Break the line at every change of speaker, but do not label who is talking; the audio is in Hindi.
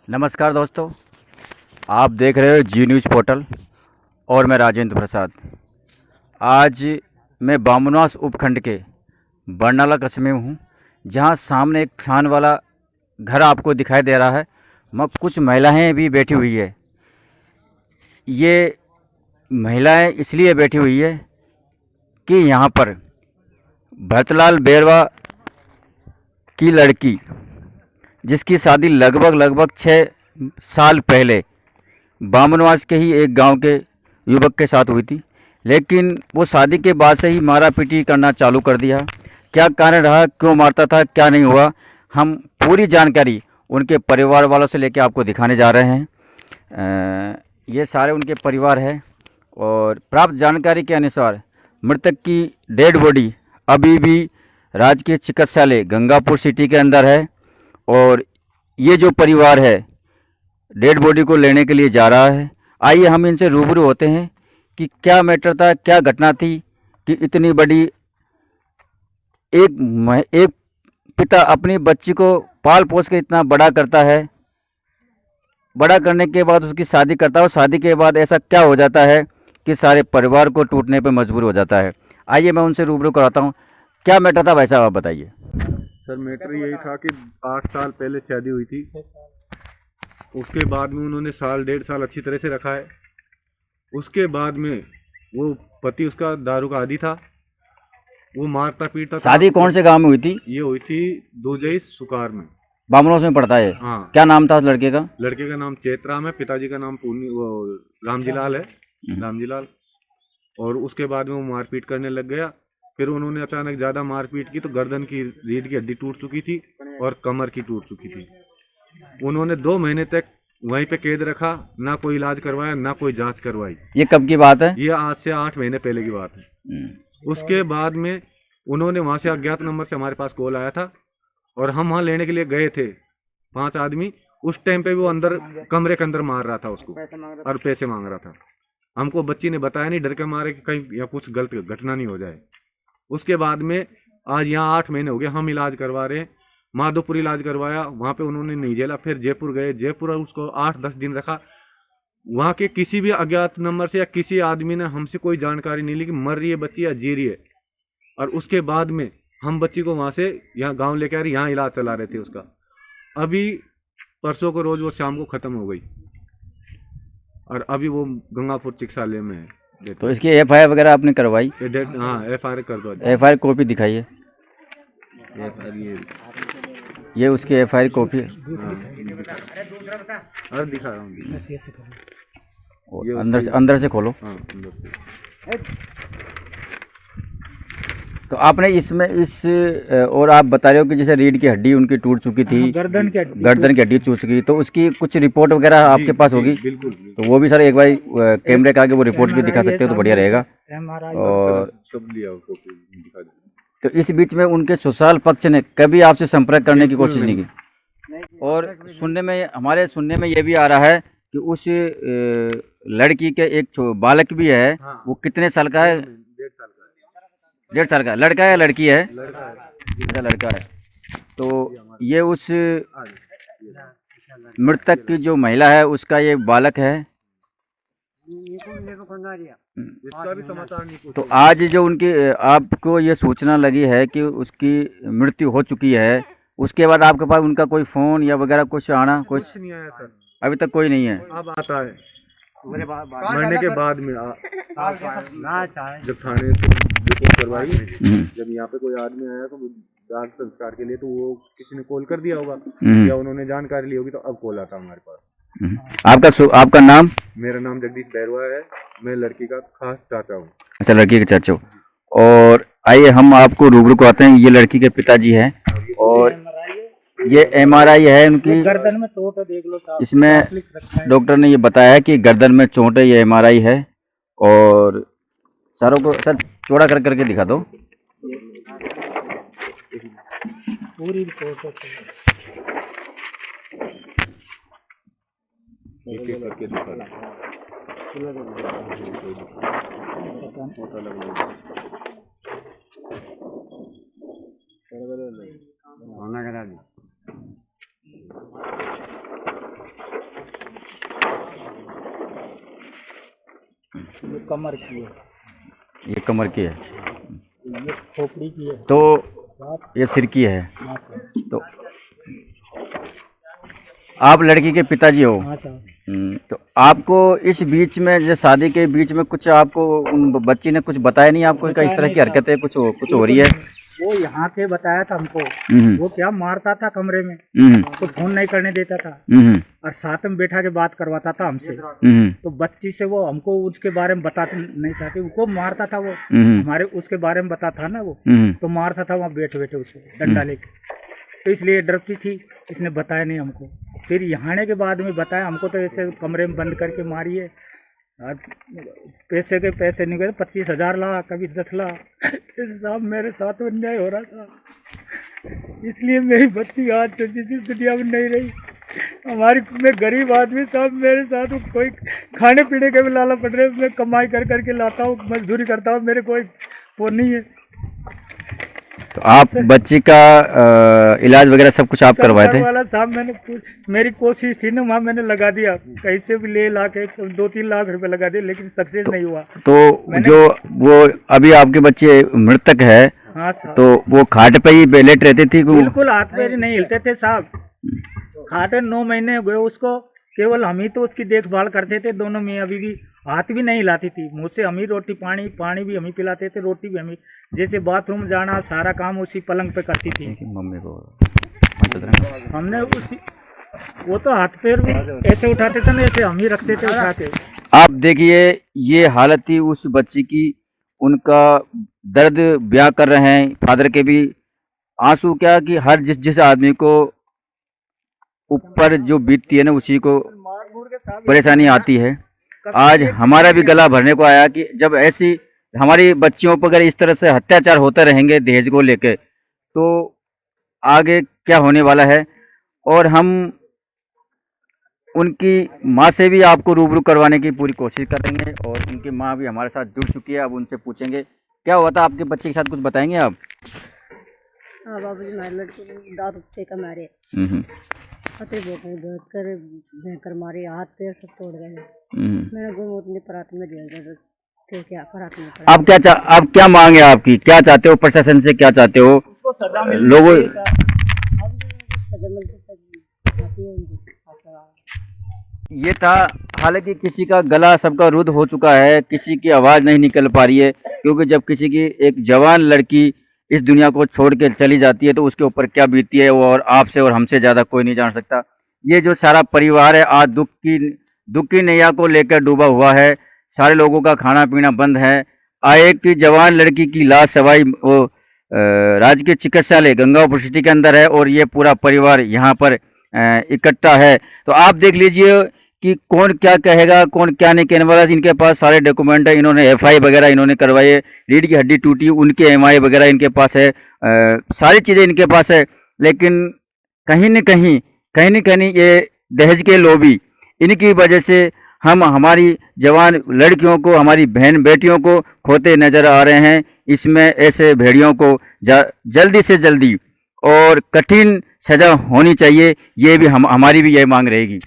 नमस्कार दोस्तों, आप देख रहे हो जी न्यूज़ पोर्टल और मैं राजेंद्र प्रसाद। आज मैं बामनवास उपखंड के बरनाला कस्बे में हूँ, जहाँ सामने एक छान वाला घर आपको दिखाई दे रहा है। वहाँ कुछ महिलाएं भी बैठी हुई है। ये महिलाएं इसलिए बैठी हुई है कि यहाँ पर भरतलाल बेरवा की लड़की, जिसकी शादी लगभग 6 साल पहले बामनवास के ही एक गांव के युवक के साथ हुई थी, लेकिन वो शादी के बाद से ही मारा पीटी करना चालू कर दिया। क्या कारण रहा, क्यों मारता था, क्या नहीं हुआ, हम पूरी जानकारी उनके परिवार वालों से लेकर आपको दिखाने जा रहे हैं। ये सारे उनके परिवार है और प्राप्त जानकारी के अनुसार मृतक की डेड बॉडी अभी भी राजकीय चिकित्सालय गंगापुर सिटी के अंदर है और ये जो परिवार है डेड बॉडी को लेने के लिए जा रहा है। आइए हम इनसे रूबरू होते हैं कि क्या मैटर था, क्या घटना थी कि इतनी बड़ी एक पिता अपनी बच्ची को पाल पोस के इतना बड़ा करता है, बड़ा करने के बाद उसकी शादी करता है और शादी के बाद ऐसा क्या हो जाता है कि सारे परिवार को टूटने पर मजबूर हो जाता है। आइए मैं उनसे रूबरू कराता हूँ। क्या मैटर था भाई साहब, आप बताइए।
सर मैटर यही था कि 8 साल पहले शादी हुई थी। उसके बाद में उन्होंने साल 1.5 साल अच्छी तरह से रखा है। उसके बाद में वो पति उसका दारू का आदी था, वो मारता पीटता था।
शादी कौन से गांव में हुई थी?
ये हुई थी दुजई सुकार में,
बामनवास में पड़ता है।
हाँ।
क्या नाम था उस लड़के का?
लड़के का नाम चेतराम है, पिताजी का नाम वो रामजीलाल है, रामजीलाल। और उसके बाद में वो मारपीट करने लग गया। फिर उन्होंने अचानक ज्यादा मारपीट की तो गर्दन की रीढ़ की हड्डी टूट चुकी थी और कमर की टूट चुकी थी। उन्होंने 2 महीने तक वहीं पे कैद रखा, ना कोई इलाज करवाया, ना कोई जांच करवाई।
ये कब की बात है?
ये आज से 8 महीने पहले की बात है। उसके बाद में उन्होंने वहां से अज्ञात नंबर से हमारे पास कॉल आया था और हम वहां लेने के लिए गए थे, 5 आदमी। उस टाइम पे वो अंदर कमरे के अंदर मार रहा था उसको और पैसे मांग रहा था। हमको बच्ची ने बताया नहीं, डर के मारे कि कहीं या कुछ गलत घटना नहीं हो जाए। उसके बाद में आज यहाँ 8 महीने हो गए, हम इलाज करवा रहे हैं। माधोपुर इलाज करवाया, वहाँ पे उन्होंने नहीं झेला। फिर जयपुर गए, जयपुर उसको 8-10 दिन रखा। वहाँ के किसी भी अज्ञात नंबर से या किसी आदमी ने हमसे कोई जानकारी नहीं ली कि मर रही है बच्ची या जी रही है। और उसके बाद में हम बच्ची को वहाँ से यहाँ गाँव लेके आ रहे, यहाँ इलाज चला रहे थे उसका। अभी परसों को रोज वो शाम को खत्म हो गई और अभी वो गंगापुर चिकित्सालय में है।
तो इसकी एफआईआर वगैरह आपने करवाई?
हाँ, एफआईआर कर दो।
एफआईआर कॉपी दिखाइए। ये उसकी एफआईआर कॉपी है।
हाँ, दिखा रहा हूँ।
अंदर से खोलो।
हाँ, अंदर से।
तो आपने इसमें और आप बता रहे हो कि जैसे रीढ़ की हड्डी उनकी टूट चुकी थी, गर्दन की हड्डी टूट चुकी, तो उसकी कुछ रिपोर्ट वगैरह आपके पास होगी?
बिल्कुल।
तो वो भी सर एक बार कैमरे के आगे वो रिपोर्ट भी दिखा सकते हो तो बढ़िया रहेगा। और
सब लिया दिखा दो।
तो इस बीच में उनके ससुराल पक्ष ने कभी आपसे संपर्क करने की कोशिश नहीं की? और हमारे सुनने में ये भी आ रहा है कि उस लड़की के एक बालक भी है।
हाँ।
वो कितने साल का है? 1.5 साल का। लड़का है या लड़की है? लड़का है। तो ये उस मृतक की जो महिला है उसका ये बालक है।
इसका भी समाचार नहीं।
तो आज जो उनकी आपको ये सूचना लगी है कि उसकी मृत्यु हो चुकी है, उसके बाद आपके पास उनका कोई फोन या वगैरह कुछ आना? कुछ
नहीं आया सर,
अभी तक कोई नहीं है।
अब आता है मरने के बाद में। जब थाने से रिपोर्ट करवाई, जब यहाँ पे कोई आदमी आया तो दाह संस्कार के लिए, तो वो किसी ने कॉल कर दिया होगा या उन्होंने जानकारी ली होगी, तो अब कॉल आता हमारे पास।
आपका नाम?
मेरा नाम जगदीश बैरवा है, मैं लड़की का खास चाचा हूँ।
अच्छा, लड़की के चाचा हो। और आइए हम आपको रूबरू को आते हैं। ये लड़की के पिताजी हैं और ये एमआरआई है उनकी।
गर्दन में चोट है, देख लो साहब।
इसमें डॉक्टर ने ये बताया है कि गर्दन में चोट है, ये एमआरआई है। और सारों को सर चौड़ा करके दिखा दो।
पूरी रिपोर्ट
एक-एक करके दिखा दो।
कमर की है,
ये कमर की है,
ये खोपड़ी की है।
तो
बात
ये सिर की है।
हाँ सर,
तो आप लड़की के पिताजी हो।
हाँ सर।
तो आपको इस बीच में, जैसे शादी के बीच में, कुछ आपको उन बच्ची ने कुछ बताया नहीं आपको कि इस तरह की हरकतें कुछ हो रही है?
वो यहाँ के बताया था हमको।
हम्म,
वो क्या मारता था कमरे में,
हम्म,
तो फोन नहीं करने देता था
हम्म,
और साथ में बैठा के बात करवाता था हमसे।
हम्म,
तो बच्ची से वो हमको उसके बारे में बताते नहीं चाहते, उसको मारता था वो।
हम्म,
हमारे उसके बारे में बताता था ना वो,
हम्म,
तो मारता था वहाँ बैठे बैठे उसे डंडा लेके। तो इसलिए डरती थी, इसने बताया नहीं हमको। फिर यहाँ आने के बाद में बताया हमको, तो ऐसे कमरे में बंद करके मारी है। और पैसे के पैसे नहीं गए, 25,000 ला, कभी 10 ला। इस साहब मेरे साथ अन्याय हो रहा था, इसलिए मेरी बच्ची आज से जिस दुनिया में नहीं रही। हमारी, मैं गरीब आदमी साहब, मेरे साथ कोई खाने पीने के भी लाला पड़ रहे, मैं कमाई कर करके लाता हूँ, मजदूरी करता हूँ, मेरे कोई वो नहीं है।
तो आप बच्ची का इलाज वगैरह सब कुछ आप करवाए थे?
वाला साहब मेरी कोशिश थी ना, वहाँ मैंने लगा दिया, कहीं से भी ले ला के 2-3 लाख रुपए लगा दिए, लेकिन सक्सेस नहीं हुआ।
तो जो वो अभी आपके बच्चे मृतक है,
हाँ साहब,
तो वो खाट पे ही लेट रहती थी?
बिल्कुल हाथ पैर नहीं हिलते थे साहब। खाटे 9 महीने हुए उसको, केवल हम ही तो उसकी देखभाल करते थे दोनों में। अभी भी हाथ भी नहीं हिलाती थी, मुँह से हम ही रोटी पानी भी हम ही पिलाते थे, रोटी भी हम ही। जैसे बाथरूम जाना, सारा काम उसी पलंग पे करती थी।
मम्मी को
हमने उसी, वो तो हाथ पैर भी ऐसे उठाते थे ना, ऐसे हम ही रखते थे उठा के।
आप देखिए, ये हालत थी उस बच्ची की। उनका दर्द बयां कर रहे हैं, फादर के भी आंसू। क्या कि हर जिस आदमी को ऊपर जो बीतती है ना, उसी को परेशानी आती है। आज हमारा भी गला भरने को आया कि जब ऐसी हमारी बच्चियों पर अगर इस तरह से अत्याचार होते रहेंगे दहेज को लेके, तो आगे क्या होने वाला है। और हम उनकी माँ से भी आपको रूबरू करवाने की पूरी कोशिश करेंगे, और उनकी माँ भी हमारे साथ जुड़ चुकी है। अब उनसे पूछेंगे क्या हुआ था आपके बच्चे के साथ, कुछ बताएंगे आप?
हाँ बाबू जी, हमारे लड़के दारू से का मारे पति भयंकर मारे, हाथ पैर सब तोड़ गए। मेरा गुम उतनी परात में जेल गए, फिर क्या परात में पड़ा।
आप क्या मांगे, आपकी क्या चाहते हो, प्रशासन से क्या चाहते हो? लोगों ये था, हालांकि किसी का गला सबका रुद्ध हो चुका है, किसी की आवाज़ नहीं निकल पा रही है, क्योंकि जब किसी की एक जवान लड़की इस दुनिया को छोड़ के चली जाती है तो उसके ऊपर क्या बीतती है वो और आपसे और हमसे ज़्यादा कोई नहीं जान सकता। ये जो सारा परिवार है आज दुख की नैया को लेकर डूबा हुआ है। सारे लोगों का खाना पीना बंद है। एक की जवान लड़की की लाश सवाई वो राजकीय चिकित्सालय गंगापुर सिटी के अंदर है, और ये पूरा परिवार यहाँ पर इकट्ठा है। तो आप देख लीजिए कि कौन क्या कहेगा, कौन क्या नहीं कहने वाला। इनके पास सारे डॉक्यूमेंट है, इन्होंने एफआई वगैरह इन्होंने करवाई है, रीढ़ की हड्डी टूटी उनके एमआई वगैरह इनके पास है, सारी चीज़ें इनके पास है। लेकिन कहीं न कहीं ये दहेज के लोभी, इनकी वजह से हम हमारी जवान लड़कियों को, हमारी बहन बेटियों को खोते नज़र आ रहे हैं। इसमें ऐसे भेड़ियों को जल्दी से जल्दी और कठिन सज़ा होनी चाहिए, ये भी हमारी भी यही मांग रहेगी।